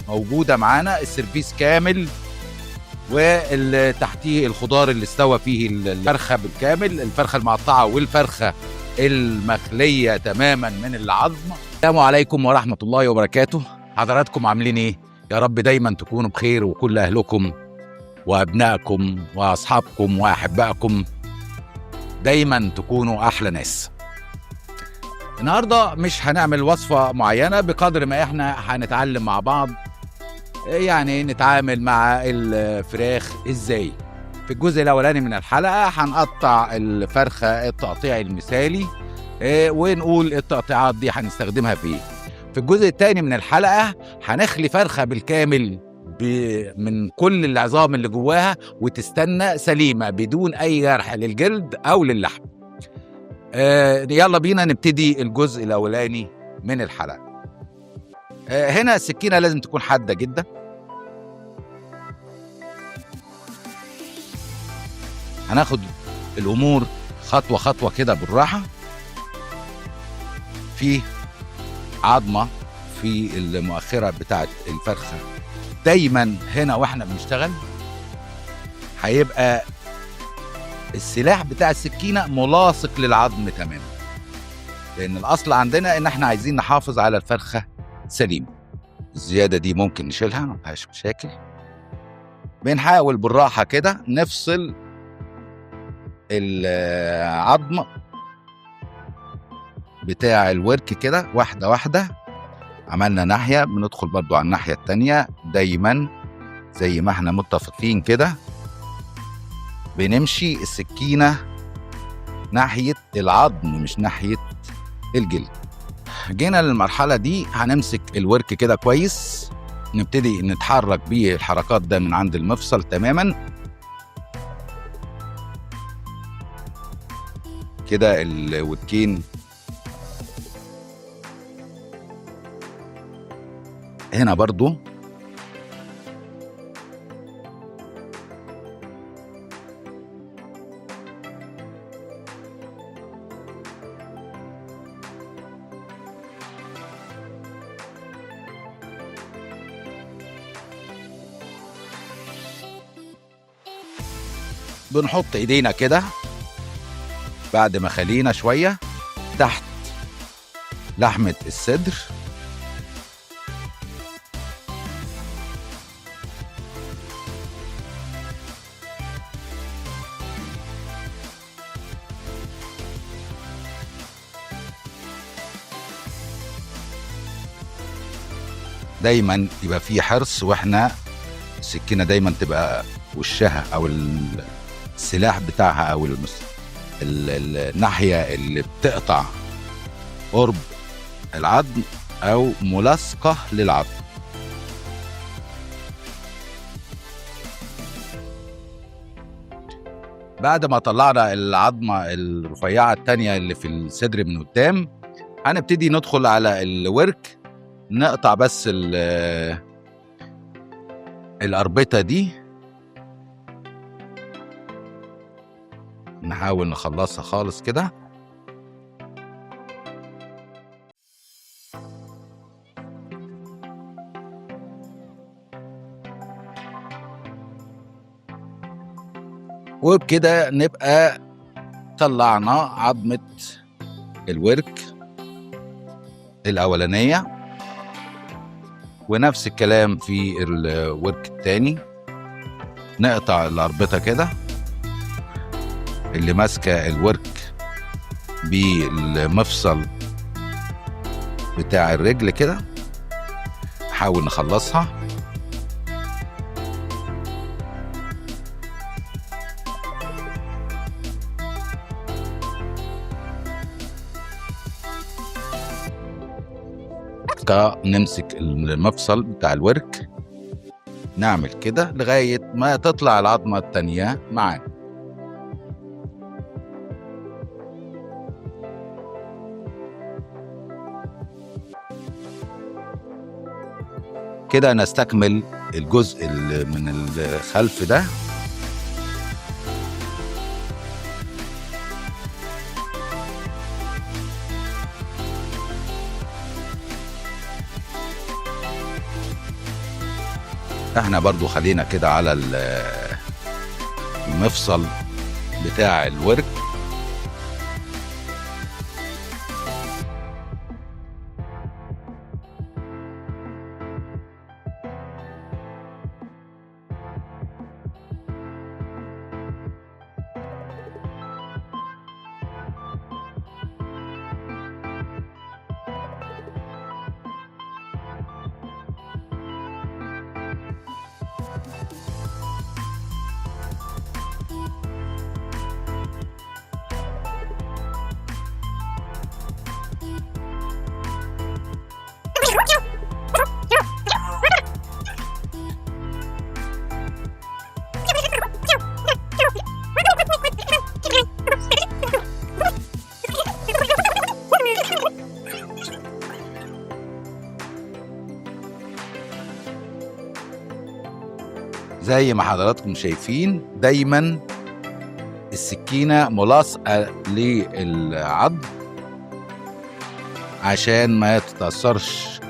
موجودة معانا، السيرفيس كامل، واللي تحتيه الخضار اللي استوى فيه الفرخة بالكامل، الفرخة المقطعة والفرخة المخلية تماما من العظم. السلام عليكم ورحمة الله وبركاته. حضراتكم عاملين ايه؟ يا رب دايما تكونوا بخير، وكل أهلكم وأبنائكم وأصحابكم وأحبائكم دايما تكونوا أحلى ناس. النهاردة مش هنعمل وصفة معينة بقدر ما احنا هنتعلم مع بعض، يعني نتعامل مع الفراخ ازاي. في الجزء الاولاني من الحلقة هنقطع الفرخة التقطيع المثالي، ونقول التقطيعات دي هنستخدمها في ايه. في الجزء الثاني من الحلقة هنخلي فرخة بالكامل من كل العظام اللي جواها وتستنى سليمة بدون اي جرح للجلد او للحم. يلا بينا نبتدي الجزء الاولاني من الحلقة. هنا السكينة لازم تكون حادة جدا. هناخد الأمور خطوة خطوة كده بالراحة. في عظمة في المؤخرة بتاعت الفرخة دايما هنا واحنا بنشتغل هيبقى السلاح بتاع السكينة ملاصق للعظم تماما، لأن الأصل عندنا إن احنا عايزين نحافظ على الفرخة سليم. الزيادة دي ممكن نشيلها، مفيهاش مشاكل. بنحاول بالراحة كده نفصل العظم بتاع الورك كده واحدة واحدة. عملنا ناحية، بندخل برضو على الناحية التانية دايما زي ما احنا متفقين كده. بنمشي السكينة ناحية العظم مش ناحية الجلد. جينا للمرحلة دي هنمسك الورك كده كويس، نبتدي نتحرك بيه الحركات ده من عند المفصل تماما كده. الوركين هنا برضو بنحط ايدينا كده بعد ما خلينا شوية تحت لحمة الصدر، دايما يبقى في حرص، واحنا السكينة دايما تبقى وشها او السلاح بتاعها او الناحية اللي بتقطع قرب العظم او ملاصقة للعظم. بعد ما طلعنا العظمة الرفيعة التانية اللي في الصدر من قدام، هنبتدي ندخل على الورك، نقطع بس الأربطة دي، نحاول نخلصها خالص كده. وبكده نبقى طلعنا عظمة الورك الأولانية، ونفس الكلام في الورك التاني. نقطع الأربطة كده اللي ماسكة الورك بالمفصل بتاع الرجل كده، نحاول نخلصها. نمسك المفصل بتاع الورك، نعمل كده لغاية ما تطلع العظمة التانية معانا. كده نستكمل الجزء من الخلف ده. احنا برضو خلينا كده على المفصل بتاع الورك. زي ما حضراتكم شايفين دايما السكينة ملاصقة للعظم عشان ما تتأثرش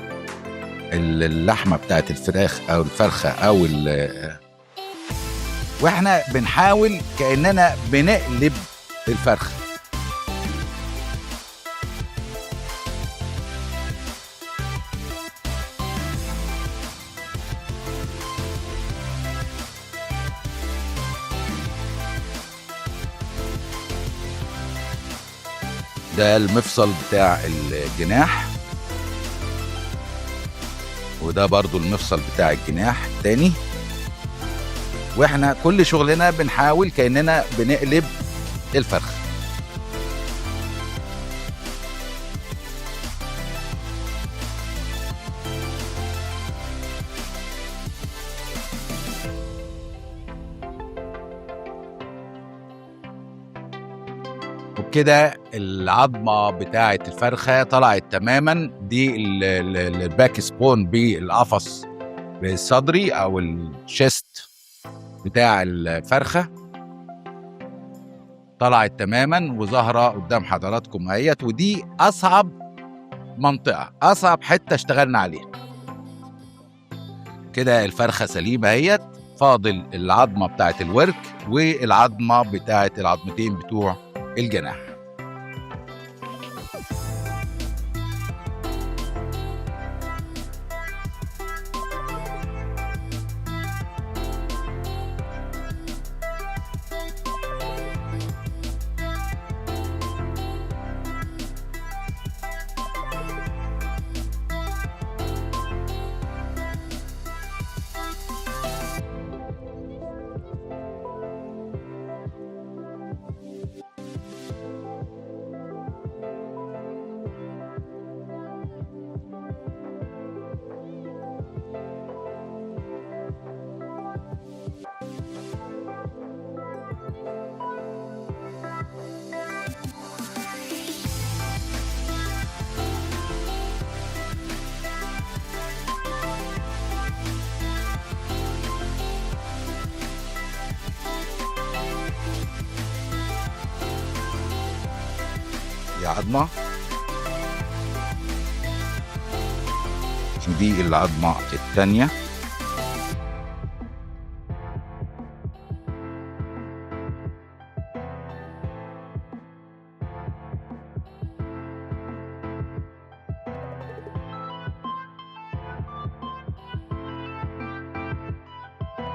اللحمة بتاعت الفراخ او الفرخة او واحنا بنحاول كأننا بنقلب الفرخة. ده المفصل بتاع الجناح، وده برضو المفصل بتاع الجناح التاني، واحنا كل شغلنا بنحاول كأننا بنقلب الفرخ. وبكده العظمه بتاعه الفرخه طلعت تماما. دي الباك سبون بالقفص الصدري او الشيست بتاع الفرخه طلعت تماما وظاهره قدام حضراتكم اهيت. ودي اصعب منطقه، اصعب حته اشتغلنا عليها. كده الفرخه سليمه اهيت، فاضل العظمه بتاعه الورك والعظمه بتاعه العظمتين بتوع الجناح. دي عظمة، ودي العظمة التانية.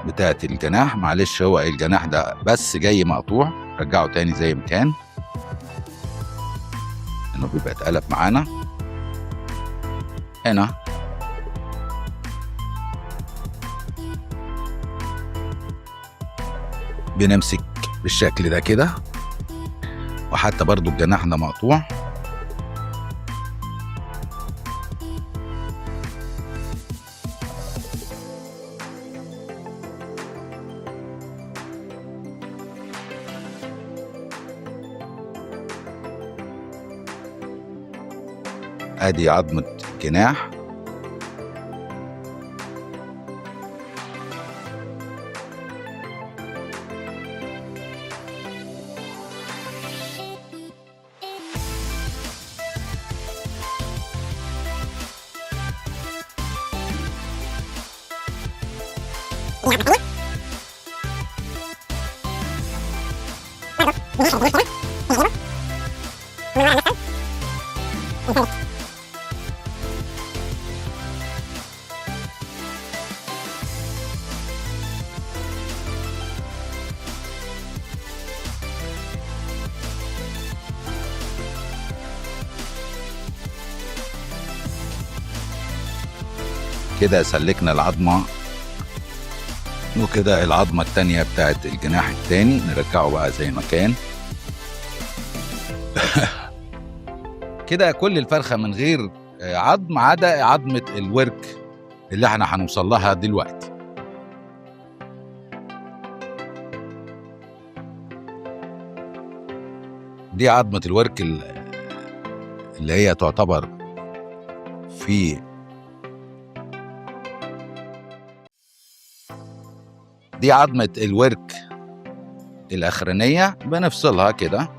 بتاعت الجناح، معلش هو الجناح ده بس جاي مقطوع، رجعه تاني زي ما كان، انه بيبقى اتقلب معانا. هنا بنمسك بالشكل ده كده، وحتى برضو الجناح ده مقطوع. ادي عظمة الجناح، كده سلكنا العظمة، وكده العظمة التانية بتاعت الجناح التاني نرجعه بقى زي ما كان. كده كل الفرخة من غير عظم عدا عظمة الورك اللي احنا هنوصل لها دلوقتي. دي عظمة الورك اللي هي تعتبر دي عظمة الورك الأخرانية، بنفصلها كده.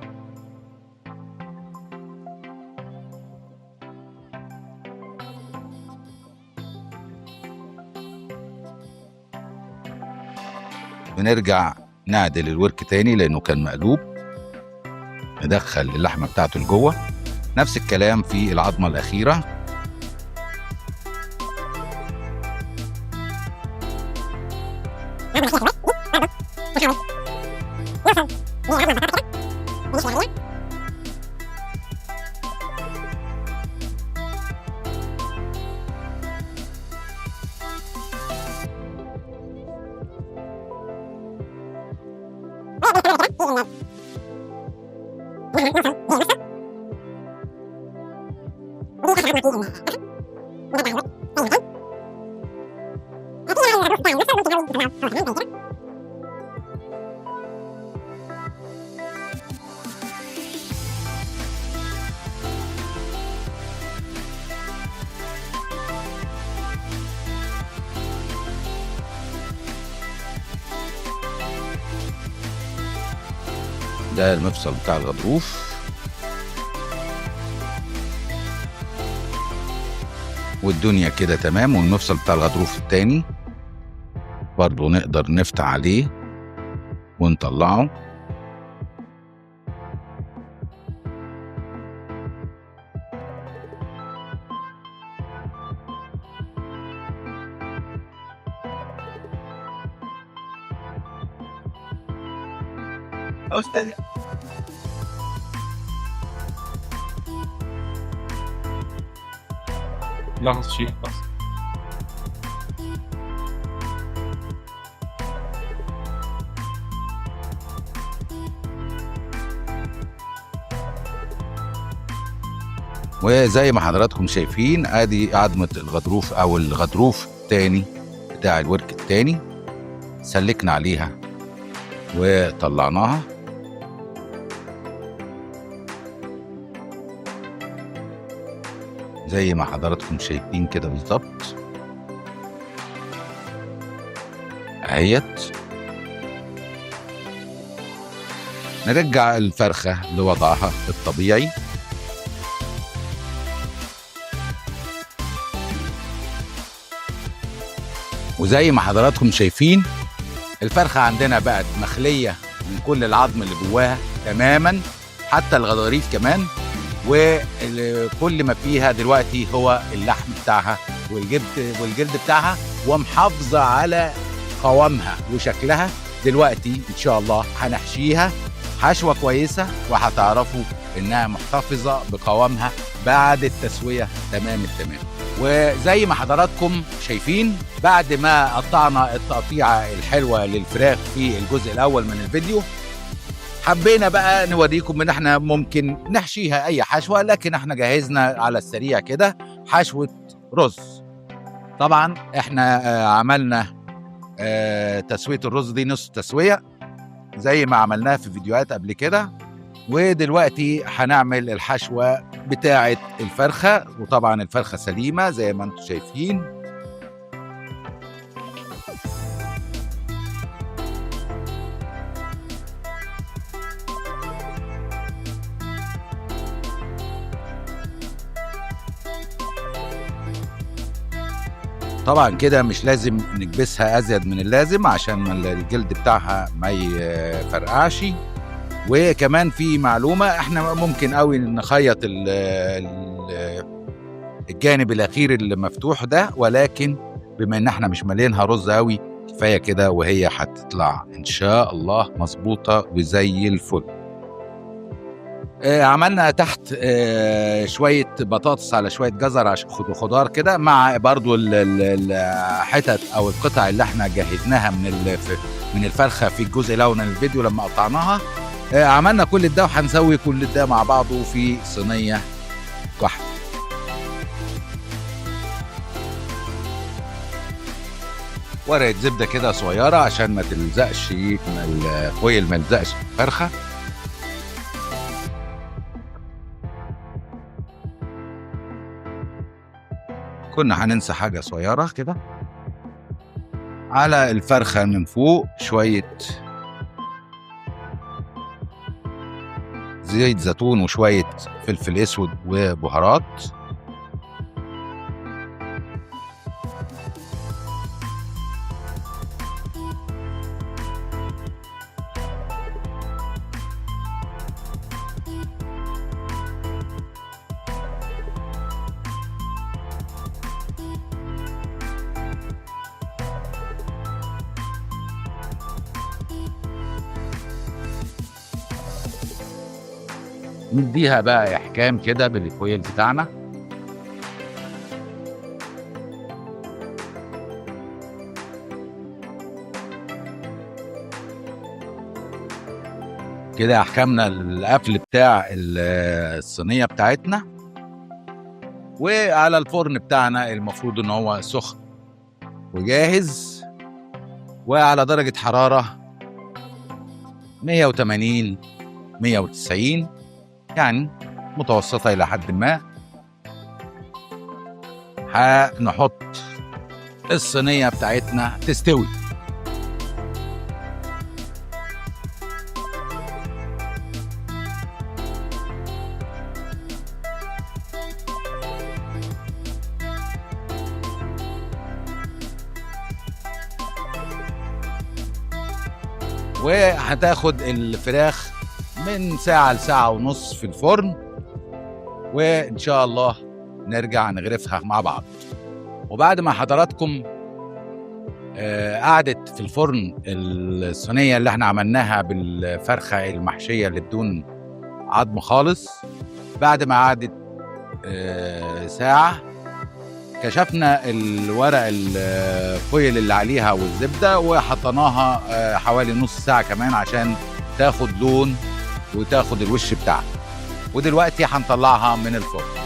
بنرجع نعدل الورك تاني لأنه كان مقلوب، ندخل اللحمة بتاعته لجوه. نفس الكلام في العظمة الأخيرة. ده المفصل بتاع الغضروف، والدنيا كده تمام. والمفصل بتاع الغضروف التاني برضو نقدر نفتح عليه ونطلعه. أستاذ لحظة شيء بس. وزي ما حضراتكم شايفين ادي عظمة الغضروف او الغضروف التاني بتاع الورك التاني، سلكنا عليها وطلعناها. زي ما حضراتكم شايفين كده بالظبط اهيت. نرجع الفرخة لوضعها الطبيعي. وزي ما حضراتكم شايفين الفرخة عندنا بقت مخلية من كل العظم اللي جواها تماما، حتى الغضاريف كمان، وكل ما فيها دلوقتي هو اللحم بتاعها والجلد بتاعها، ومحافظة على قوامها وشكلها. دلوقتي ان شاء الله هنحشيها حشوة كويسة، وهتعرفوا انها محتفظة بقوامها بعد التسوية تمام التمام. وزي ما حضراتكم شايفين بعد ما قطعنا التقطيعة الحلوة للفراخ في الجزء الأول من الفيديو، حبينا بقى نوريكم ان احنا ممكن نحشيها اي حشوة، لكن احنا جهزنا على السريع كده حشوة رز. طبعا احنا عملنا تسوية الرز دي نص تسوية زي ما عملناها في فيديوهات قبل كده. ودلوقتي هنعمل الحشوة بتاعة الفرخة، وطبعا الفرخة سليمة زي ما انتم شايفين. طبعا كده مش لازم نكبسها ازيد من اللازم عشان الجلد بتاعها ما يفرقعش. وكمان في معلومة، احنا ممكن قوي نخيط الجانب الاخير اللي مفتوح ده، ولكن بما ان احنا مش مالينها رز قوي كفاية كده، وهي هتطلع ان شاء الله مظبوطة وزي الفل. عملنا تحت شوية بطاطس على شوية جزر عشان خضار كده، مع برضو الحتت او القطع اللي احنا جهزناها من الفرخة في الجزء الاول من الفيديو لما قطعناها. عملنا كل ده وهنسوي كل ده مع بعضه في صينية واحدة. ورقة زبدة كده صغيرة عشان ما تلزقش الفويل، ما يلزقش الفرخة. كنا هننسى حاجة صغيرة كده على الفرخة من فوق، شوية زيت زيتون وشوية فلفل اسود وبهارات. نديها بقى احكام كده بالفويل بتاعنا. كده احكامنا القفل بتاع الصينية بتاعتنا. وعلى الفرن بتاعنا المفروض ان هو سخن وجاهز، وعلى درجة حرارة 180 190 يعني متوسطة إلى حد ما. هنحط الصينية بتاعتنا تستوي. وهتاخد الفراخ من ساعة لساعة ونص في الفرن، وإن شاء الله نرجع نغرفها مع بعض. وبعد ما حضراتكم قعدت في الفرن الصينية اللي احنا عملناها بالفرخة المحشية اللي بدون عظم خالص، بعد ما قعدت ساعة كشفنا الورق الفويل اللي عليها والزبدة وحطيناها حوالي نص ساعة كمان عشان تاخد لون وتاخد الوش بتاعها. ودلوقتي هنطلعها من الفرن.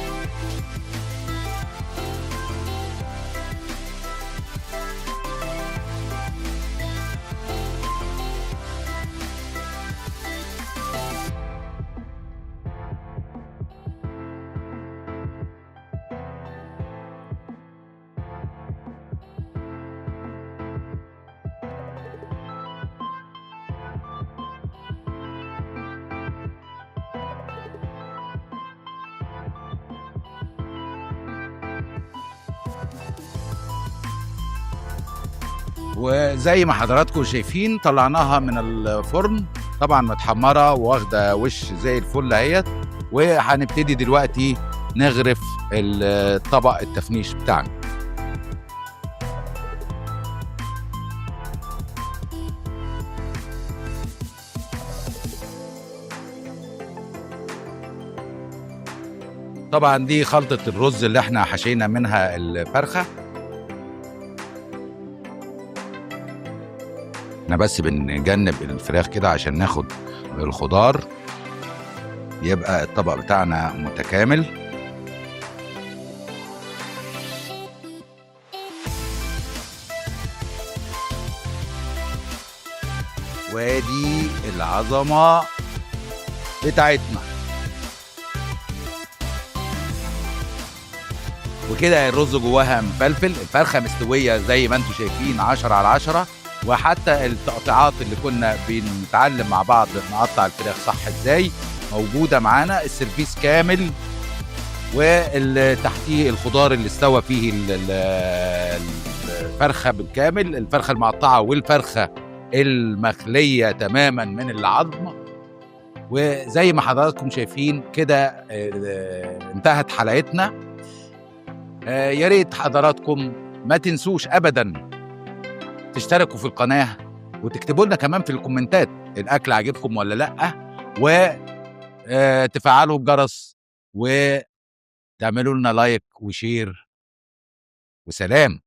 وزي ما حضراتكم شايفين طلعناها من الفرن، طبعا متحمره واخده وش زي الفل اهيت. وهنبتدي دلوقتي نغرف الطبق التفنيش بتاعنا. طبعا دي خلطه الرز اللي احنا حشينا منها الفرخه. احنا بس بنجنب الفراخ كده عشان ناخد الخضار، يبقى الطبق بتاعنا متكامل. وادي العظمة بتاعتنا. وكده الرز جواها مفلفل، الفرخة مستوية زي ما انتم شايفين 10 على 10. وحتى التقطيعات اللي كنا بنتعلم مع بعض نقطع الفراخ صح ازاي موجودة معانا. السيرفيس كامل، وتحتيه الخضار اللي استوى فيه الفرخه بالكامل، الفرخه المقطعه والفرخه المخليه تماما من العظم. وزي ما حضراتكم شايفين كده انتهت حلقتنا. يا ريت حضراتكم ما تنسوش ابدا تشتركوا في القناه وتكتبوا لنا كمان في الكومنتات الاكل عجبكم ولا لا، وتفعلوا الجرس وتعملوا لنا لايك وشير وسلام.